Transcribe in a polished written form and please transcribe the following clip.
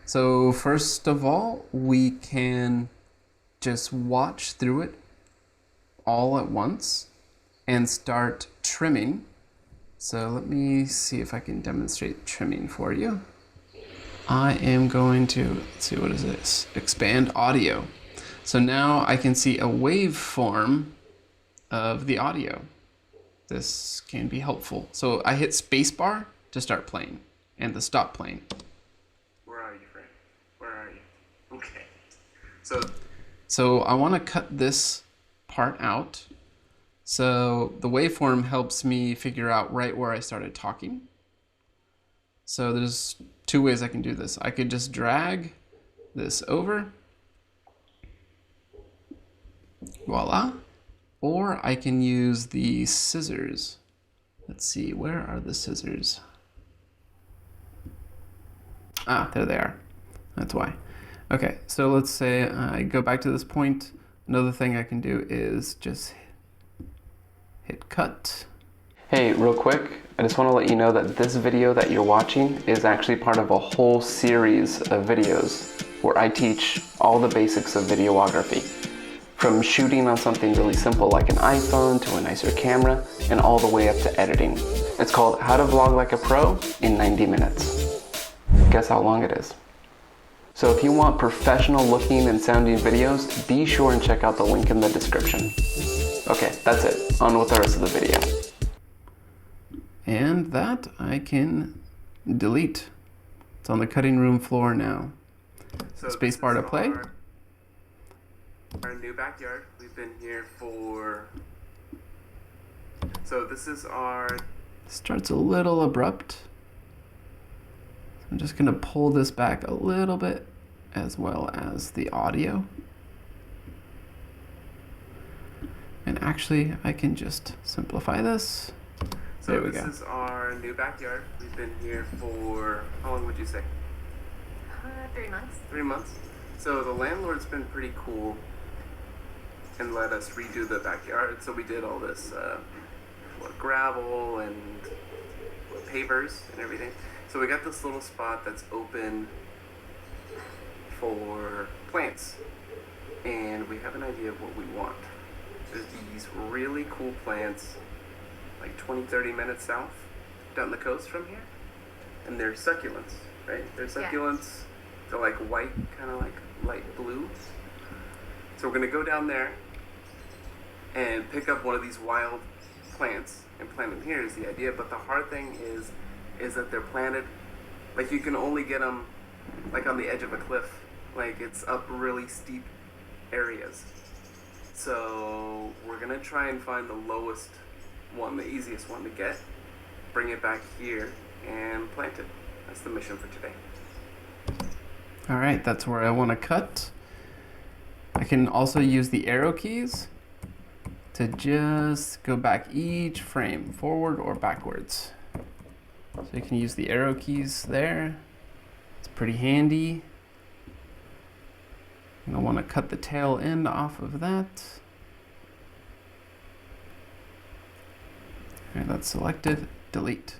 So first of all, we can just watch through it all at once and start trimming. So let me see if I can demonstrate trimming for you. I am going to, let's see, what is this? Expand audio. So now I can see a waveform of the audio. This can be helpful. So I hit spacebar to start playing and to stop playing. Where are you, friend? Where are you? Okay. So I want to cut this part out. So the waveform helps me figure out right where I started talking. So there's two ways I can do this. I could just drag this over. Voila. Or I can use the scissors. Let's see, where are the scissors? Ah, there they are. That's why. Okay, so let's say I go back to this point. Another thing I can do is just hit cut. Hey, real quick, I just want to let you know that this video that you're watching is actually part of a whole series of videos where I teach all the basics of videography. From shooting on something really simple like an iPhone to a nicer camera, and all the way up to editing. It's called How to Vlog Like a Pro in 90 Minutes. Guess how long it is? So if you want professional looking and sounding videos, be sure and check out the link in the description. Okay, that's it. On with the rest of the video. And that I can delete. It's on the cutting room floor now. So Spacebar to play. Our new backyard. We've been here for... So this is our... Starts a little abrupt. I'm just going to pull this back a little bit as well as the audio. And actually, I can just simplify this. So there we go. This is our new backyard. We've been here for... How long would you say? 3 months. 3 months. So the landlord's been pretty cool and let us redo the backyard. So we did all this gravel and pavers and everything. So we got this little spot that's open for plants, and we have an idea of what we want. There's these really cool plants like 20-30 minutes south down the coast from here, and they're succulents, right? They're succulents. Yeah. They're like white, kind of like light blue. So we're gonna go down there and pick up one of these wild plants and plant them here is the idea. But the hard thing is that they're planted, like you can only get them like on the edge of a cliff. Like it's up really steep areas. So we're gonna try and find the lowest one, the easiest one to get, bring it back here and plant it. That's the mission for today. All right, that's where I want to cut. I can also use the arrow keys to just go back each frame, forward or backwards. So you can use the arrow keys there. It's pretty handy. And I want to cut the tail end off of that. All right, that's selected. Delete.